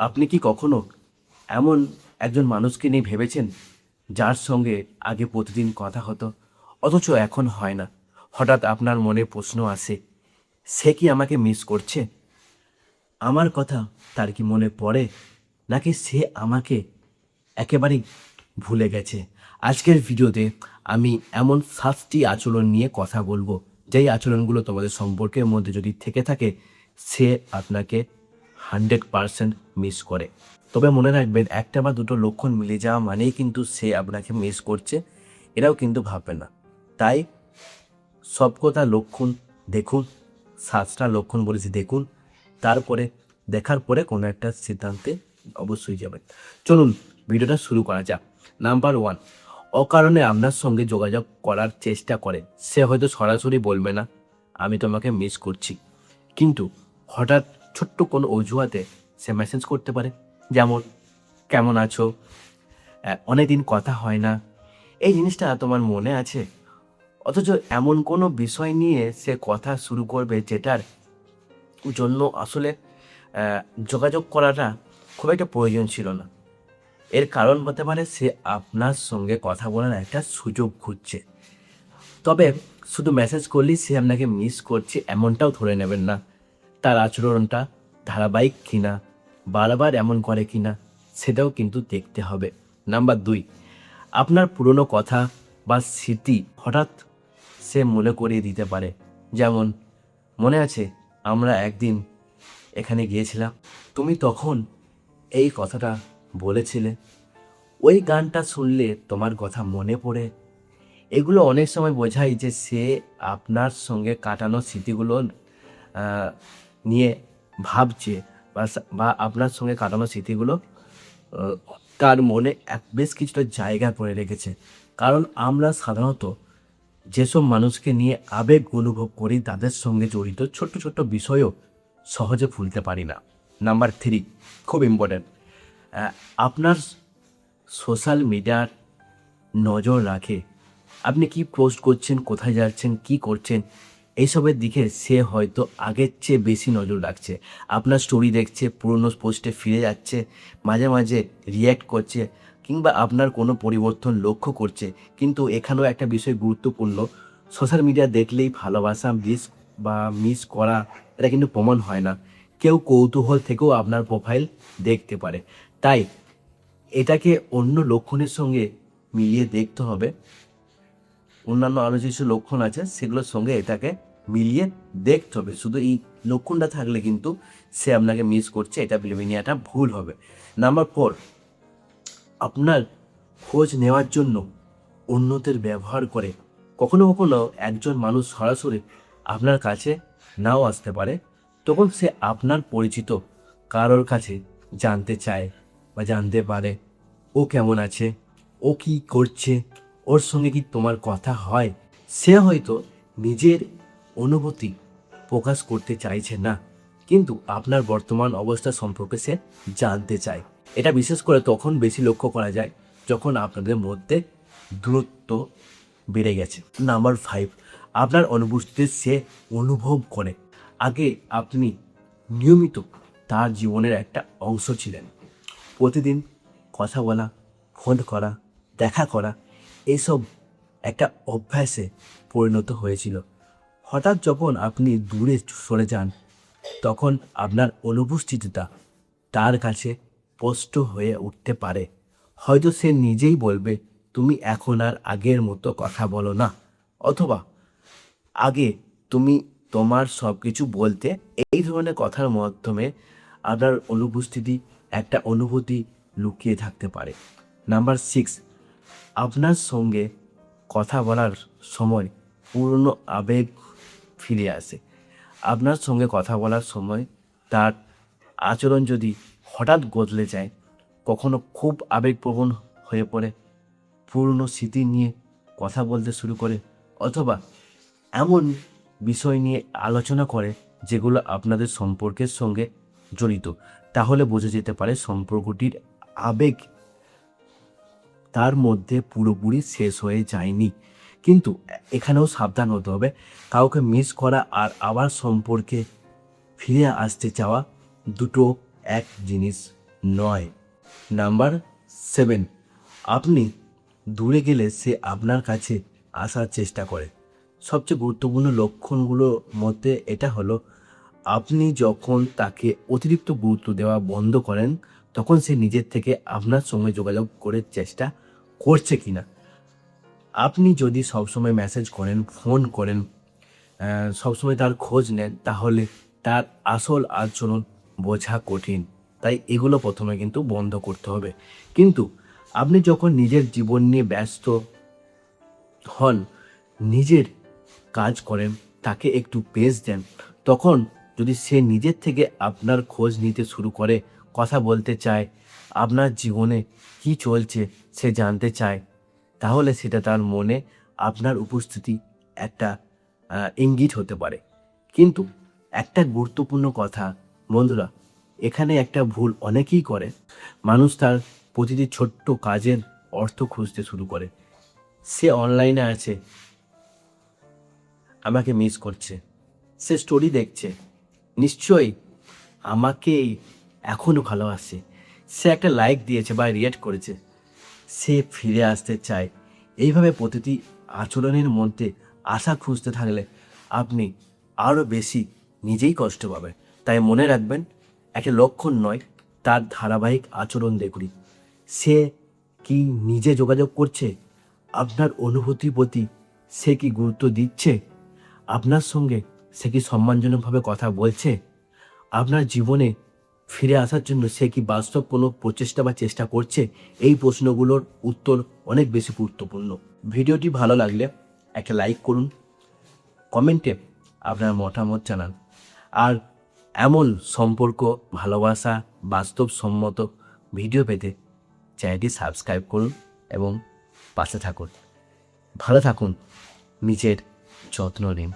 আপনি কি কখনো এমন একজন মানুষকে নিয়ে ভেবেছেন যার সঙ্গে আগে প্রতিদিন কথা হতো অথচ এখন হয় না? হঠাৎ আপনার মনে প্রশ্ন আসে, সে কি আমাকে মিস করছে? আমার কথা তার কি মনে পড়ে, নাকি সে আমাকে একেবারেই ভুলে গেছে? আজকের ভিডিওতে আমি এমন 7টি আচরণ নিয়ে কথা বলবো, যেই আচরণগুলো তোমাদের সম্পর্কের মধ্যে যদি থেকে থাকে, সে আপনাকে 100% মিস করে। তবে মনে রাখবেন, একটা বা দুটো লক্ষণ মিলে যাওয়া মানেই কিন্তু সে আপনাকে মিস করছে, এটাও কিন্তু ভাববেন না। তাই সব কথা লক্ষণ দেখুন, 7টা লক্ষণ বলেছি দেখুন, তারপরে দেখার পরে কোনো একটা সিদ্ধান্তে অবশ্যই যাবেন। চলুন ভিডিওটা শুরু করা যাক। নাম্বার 1, অকারণে আপনার সঙ্গে যোগাযোগ করার চেষ্টা করে। সে হয়তো সরাসরি বলবে না আমি তোমাকে মিস করছি, কিন্তু হঠাৎ ছোট্ট কোনো অজুহাতে সে মেসেজ করতে পারে, যেমন কেমন আছো, অনেকদিন কথা হয় না, এই জিনিসটা তোমার মনে আছে? অথচ এমন কোনো বিষয় নিয়ে সে কথা শুরু করবে যেটার জন্য আসলে যোগাযোগ করাটা খুব একটা প্রয়োজন ছিল না। এর কারণ হতে পারে সে আপনার সঙ্গে কথা বলার একটা সুযোগ খুঁজছে। তবে শুধু মেসেজ করলেই সে আপনাকে মিস করছে এমনটাও ধরে নেবেন না। তার আচরণটা ধারাবাহিক কিনা, বারবার এমন করে কিনা, সেটাও কিন্তু দেখতে হবে। নাম্বার 2, আপনার পুরনো কথা বা স্মৃতি হঠাৎ সে মনে করিয়ে দিতে পারে। যেমন, মনে আছে আমরা একদিন এখানে গিয়েছিলাম, তুমি তখন এই কথাটা বলেছিলে, ওই গানটা শুনলে তোমার কথা মনে পড়ে। এগুলো অনেক সময় বোঝায় যে সে আপনার সঙ্গে কাটানো স্মৃতিগুলো আহ, নিয়ে ভাবছে, বা আপনার সঙ্গে কাটানো স্মৃতিগুলো আহ, তার মনে বেশ কিছুটা জায়গা করে রেখেছে। কারণ আমরা সাধারণত যেসব মানুষকে নিয়ে আবেগ অনুভব করি তাদের সঙ্গে জড়িত ছোট্ট ছোট্ট বিষয়ও সহজে ভুলতে পারি না। নাম্বার 3, খুব ইম্পর্ট্যান্ট, আপনার সোশ্যাল মিডিয়ার নজর রাখে। আপনি কি পোস্ট করছেন, কোথায় যাচ্ছেন, কি করছেন, এইসবের দিকে সে হয়তো আগের চেয়ে বেশি নজর রাখছে। আপনার স্টোরি দেখছে, পুরনো পোস্টে ফিরে যাচ্ছে, মাঝে মাঝে রিয়্যাক্ট করছে, কিংবা আপনার কোনো পরিবর্তন লক্ষ্য করছে। কিন্তু এখানেও একটা বিষয় গুরুত্বপূর্ণ, সোশ্যাল মিডিয়া দেখলেই ভালোবাসা মিস করা এটা কিন্তু প্রমাণ হয় না। কেউ কৌতূহল থেকেও আপনার প্রোফাইল দেখতে পারে। তাই এটাকে অন্য লক্ষণের সঙ্গে মিলিয়ে দেখতে হবে। অন্যান্য আরও যেসব লক্ষণ আছে সেগুলোর সঙ্গে এটাকে মিলিয়ে দেখতে হবে। শুধু এই লক্ষণটা থাকলে কিন্তু সে আপনাকে মিস করছে এটা ভেবে নেওয়াটা ভুল হবে। নাম্বার 4, আপনার খোঁজ নেওয়ার জন্য অন্যদের ব্যবহার করে। কখনো কখনো একজন মানুষ সরাসরি আপনার কাছে নাও আসতে পারে, তখন সে আপনার পরিচিত কারোর কাছে জানতে চায় বা জানতে পারে ও কেমন আছে, ও কি করছে, ওর সঙ্গে কি তোমার কথা হয়। সে হয়তো নিজের অনুভূতি প্রকাশ করতে চাইছে না, কিন্তু আপনার বর্তমান অবস্থা সম্পর্কে সে জানতে চায়। এটা বিশেষ করে তখন বেশি লক্ষ্য করা যায় যখন আপনাদের মধ্যে দূরত্ব বেড়ে গেছে। নাম্বার 5, আপনার অনুপস্থিতি সে অনুভব করে। আগে আপনি নিয়মিত তার জীবনের একটা অংশ ছিলেন। প্রতিদিন কথা বলা, ফোন করা, দেখা করা, এসব একটা অভ্যাসে পরিণত হয়েছিল। হঠাৎ যখন আপনি দূরে সরে যান, তখন আপনার অনুপস্থিতিটা তার কাছে স্পষ্ট হয়ে উঠতে পারে। হয়তো সে নিজেই বলবে, তুমি এখন আর আগের মতো কথা বলো না, অথবা আগে তুমি তোমার সব কিছু বলতে। এই ধরনের কথার মাধ্যমে আপনার অনুপস্থিতি একটা অনুভূতি লুকিয়ে থাকতে পারে। নাম্বার 6, আপনার সঙ্গে কথা বলার সময় পুরনো আবেগ ফিরে আসে। আপনার সঙ্গে কথা বলার সময় তার আচরণ যদি হঠাৎ বদলে যায়, কখনো খুব আবেগপ্রবণ হয়ে পড়ে, পুরনো স্মৃতি নিয়ে কথা বলতে শুরু করে, অথবা এমন বিষয় নিয়ে আলোচনা করে যেগুলো আপনাদের সম্পর্কের সঙ্গে জড়িত, তাহলে বোঝা যেতে পারে সম্পর্কটির আবেগ তার মধ্যে পুরোপুরি শেষ হয়ে যায়নি। কিন্তু এখানেও সাবধান হতে হবে। কাউকে মিস করা আর আবার সম্পর্কে ফিরে আসতে চাওয়া দুটো এক জিনিস। নয়। নাম্বার 7, আপনি দূরে গেলে সে আপনার কাছে আসার চেষ্টা করে। সবচেয়ে গুরুত্বপূর্ণ লক্ষণগুলোর মধ্যে এটা হলো, আপনি যখন তাকে অতিরিক্ত গুরুত্ব দেওয়া বন্ধ করেন, তখন সে নিজের থেকে আপনার সঙ্গে যোগাযোগ করে চেষ্টা করছে কিনা। আপনি যদি সবসময় মেসেজ করেন, ফোন করেন, সবসময় তার খোঁজ নেন, তাহলে তার আসল আচরণ বোঝা কঠিন। তাই এগুলো প্রথমে কিন্তু বন্ধ করতে হবে। কিন্তু আপনি যখন নিজের জীবন নিয়ে ব্যস্ত হন, নিজের কাজ করেন, তাকে একটু পেস দেন, তখন যদি সে নিজের থেকে আপনার খোঁজ নিতে শুরু করে, কথা বলতে চায়, আপনার জীবনে কী চলছে সে জানতে চায়, তাহলে সেটা তার মনে আপনার উপস্থিতি একটা ইঙ্গিত হতে পারে। কিন্তু একটা গুরুত্বপূর্ণ কথা বন্ধুরা, এখানে একটা ভুল অনেকেই করে। মানুষ তার প্রতিটি ছোট্ট কাজের অর্থ খুঁজতে শুরু করে। সে অনলাইনে আছে, আমাকে মিস করছে, সে স্টোরি দেখছে, নিশ্চয়ই আমাকেই এখনও ভালোবাসে, সে একটা লাইক দিয়েছে বা রিঅ্যাক্ট করেছে, সে ফিরে আসতে চায়। এইভাবে প্রতিটি আচরণের মধ্যে আশা খুঁজতে থাকলে আপনি আরও বেশি নিজেই কষ্ট পাবেন। তাই মনে রাখবেন, একটা লক্ষণ নয়, তার ধারাবাহিক আচরণ দেখুন। সে কি নিজে যোগাযোগ করছে, আপনার অনুভূতির প্রতি সে কি গুরুত্ব দিচ্ছে, আপনার সঙ্গে সে কি সম্মানজনকভাবে কথা বলছে, আপনার জীবনে ফিরে আসার জন্য সে কি বাস্তব কোনো প্রচেষ্টা বা চেষ্টা করছে। এই প্রশ্নগুলোর উত্তর অনেক বেশি গুরুত্বপূর্ণ। ভিডিওটি ভালো লাগলে একটা লাইক করুন, কমেন্টে আপনার মতামত জানান। আর এমন সম্পর্ক, ভালোবাসা, বাস্তবসম্মত ভিডিও পেতে চ্যানেলটি সাবস্ক্রাইব করুন এবং পাশে থাকুন। ভালো থাকুন, নিজের যত্ন নিন।